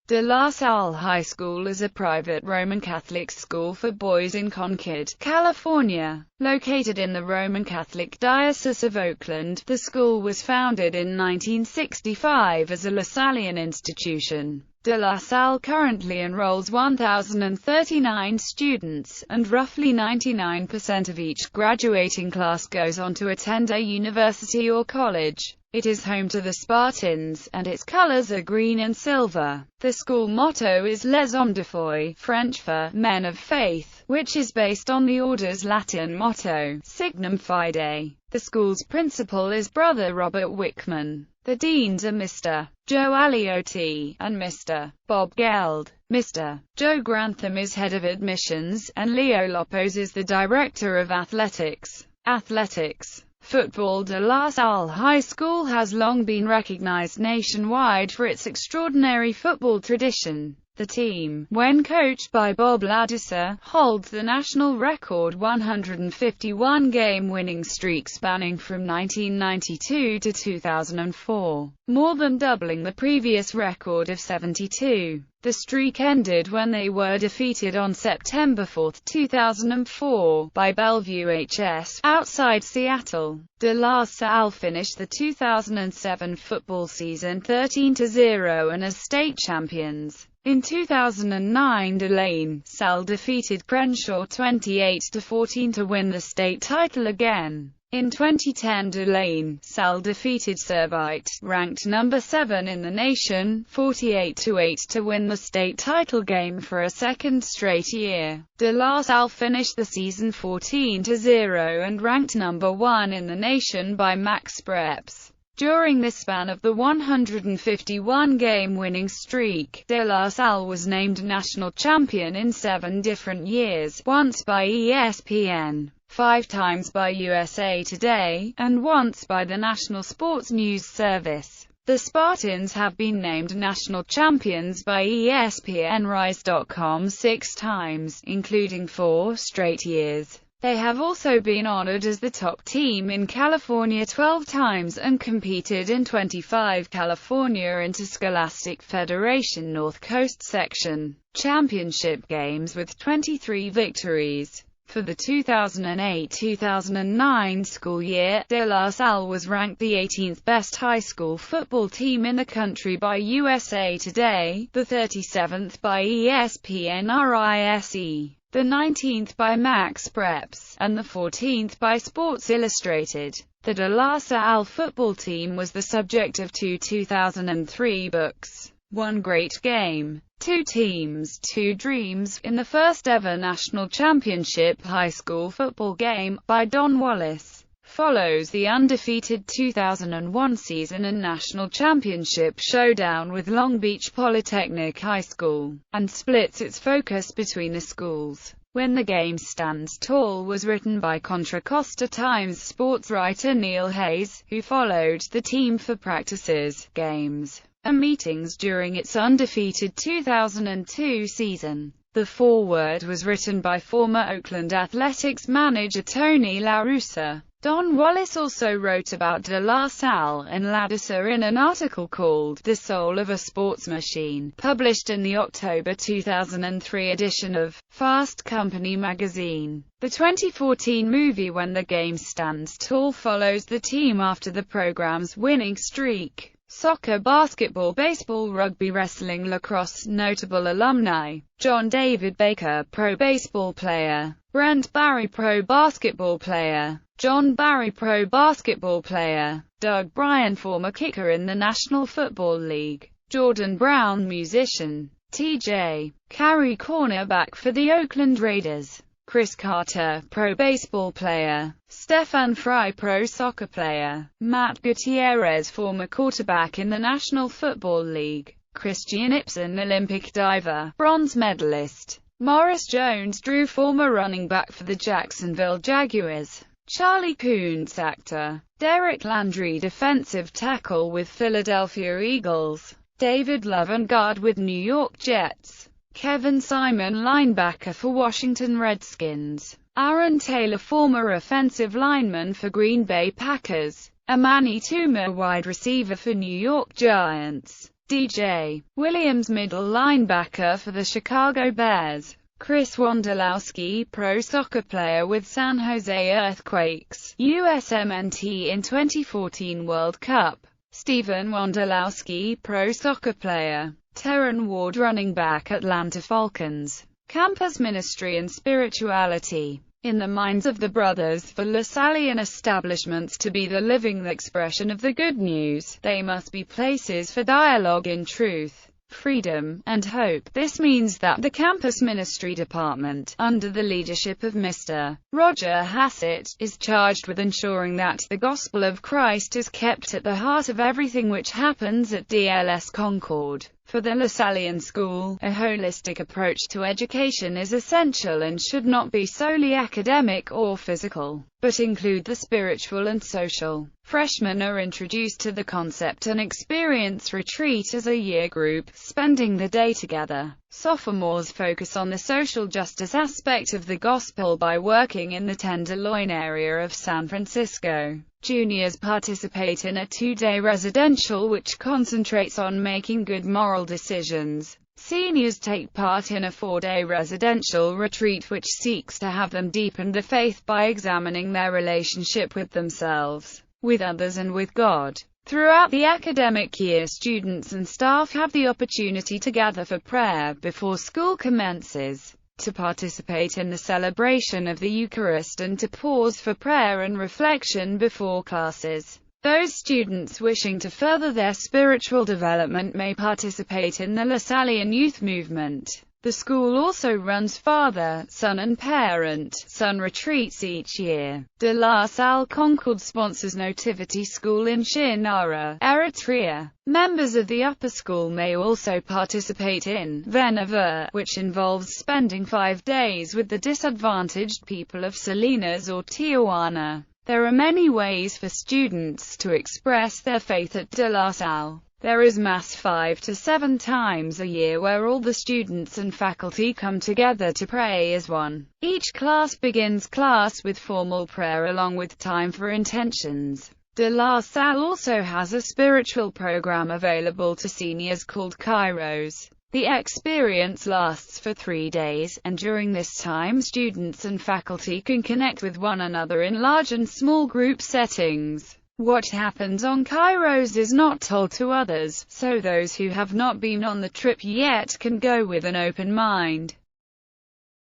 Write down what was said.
De La Salle High School is a private Roman Catholic school for boys in Concord, California. Located in the Roman Catholic Diocese of Oakland, the school was founded in 1965 as a Lasallian institution. De La Salle currently enrolls 1,039 students, and roughly 99% of each graduating class goes on to attend a university or college. It is home to the Spartans, and its colors are green and silver. The school motto is Les Hommes de Foi, French for Men of Faith, which is based on the order's Latin motto, Signum Fidei. The school's principal is Brother Robert Wickman. The deans are Mr. Joe Aliotti and Mr. Bob Geld. Mr. Joe Grantham is head of admissions, and Leo Lopez is the director of athletics. Football. De La Salle High School has long been recognized nationwide for its extraordinary football tradition. The team, when coached by Bob Ladouceur, holds the national record 151-game winning streak spanning from 1992 to 2004, more than doubling the previous record of 72. The streak ended when they were defeated on September 4, 2004, by Bellevue HS, outside Seattle. De La Salle finished the 2007 football season 13-0 and as state champions. In 2009, De La Salle defeated Crenshaw 28-14 to win the state title again. In 2010, De La Salle defeated Servite, ranked number 7 in the nation, 48-8 to win the state title game for a second straight year. De La Salle finished the season 14-0 and ranked number 1 in the nation by Max Preps. During this span of the 151-game winning streak, De La Salle was named national champion in 7 different years, once by ESPN, 5 times by USA Today, and once by the National Sports News Service. The Spartans have been named national champions by ESPNRise.com 6 times, including 4 straight years. They have also been honored as the top team in California 12 times and competed in 25 California Interscholastic Federation North Coast Section championship games with 23 victories. For the 2008-2009 school year, De La Salle was ranked the 18th best high school football team in the country by USA Today, the 37th by ESPNRise, the 19th by Max Preps, and the 14th by Sports Illustrated. The De La Salle football team was the subject of 2 2003 books, One Great Game, 2 Teams, 2 Dreams, in the first ever national championship high school football game, by Don Wallace. Follows the undefeated 2001 season and national championship showdown with Long Beach Polytechnic High School, and splits its focus between the schools. When the Game Stands Tall was written by Contra Costa Times sports writer Neil Hayes, who followed the team for practices, games, and meetings during its undefeated 2002 season. The foreword was written by former Oakland Athletics manager Tony La Russa. Don Wallace also wrote about De La Salle and Ladouceur in an article called The Soul of a Sports Machine, published in the October 2003 edition of Fast Company magazine. The 2014 movie When the Game Stands Tall follows the team after the program's winning streak. Soccer, basketball, baseball, rugby, wrestling, lacrosse. Notable alumni: John David Baker, pro baseball player; Brent Barry, pro basketball player; John Barry, pro basketball player; Doug Bryan, former kicker in the National Football League; Jordan Brown, musician; T.J. Carey, cornerback for the Oakland Raiders; Chris Carter, pro baseball player; Stefan Fry, pro soccer player; Matt Gutierrez, former quarterback in the National Football League; Christian Ibsen, Olympic diver, bronze medalist; Morris Jones-Drew, former running back for the Jacksonville Jaguars; Charlie Coons, actor; Derek Landry, defensive tackle with Philadelphia Eagles; David Love, guard with New York Jets; Kevin Simon, linebacker for Washington Redskins; Aaron Taylor, former offensive lineman for Green Bay Packers; Amani Toomer, wide receiver for New York Giants; DJ Williams, middle linebacker for the Chicago Bears. Chris Wondolowski, pro soccer player with San Jose Earthquakes, USMNT in 2014 World Cup. Stephen Wondolowski, pro soccer player. Terran Ward, running back, Atlanta Falcons. Campus ministry and spirituality. In the minds of the brothers, for Lasallian establishments to be the living expression of the good news, they must be places for dialogue in truth, freedom, and hope. This means that the campus ministry department, under the leadership of Mr. Roger Hassett, is charged with ensuring that the gospel of Christ is kept at the heart of everything which happens at DLS Concord. For the Lasallian School, a holistic approach to education is essential and should not be solely academic or physical, but include the spiritual and social. Freshmen are introduced to the concept and experience retreat as a year group, spending the day together. Sophomores focus on the social justice aspect of the gospel by working in the Tenderloin area of San Francisco. Juniors participate in a 2-day residential which concentrates on making good moral decisions. Seniors take part in a 4-day residential retreat which seeks to have them deepen the faith by examining their relationship with themselves, with others and with God. Throughout the academic year, students and staff have the opportunity to gather for prayer before school commences, to participate in the celebration of the Eucharist, and to pause for prayer and reflection before classes. Those students wishing to further their spiritual development may participate in the Lasallian youth movement. The school also runs father, son and parent-son retreats each year. De La Salle Concord sponsors Nativity School in Shinara, Eritrea. Members of the upper school may also participate in Veneva, which involves spending 5 days with the disadvantaged people of Salinas or Tijuana. There are many ways for students to express their faith at De La Salle. There is Mass 5 to 7 times a year where all the students and faculty come together to pray as one. Each class begins class with formal prayer along with time for intentions. De La Salle also has a spiritual program available to seniors called Kairos. The experience lasts for 3 days, and during this time students and faculty can connect with one another in large and small group settings. What happens on Kairos is not told to others, so those who have not been on the trip yet can go with an open mind.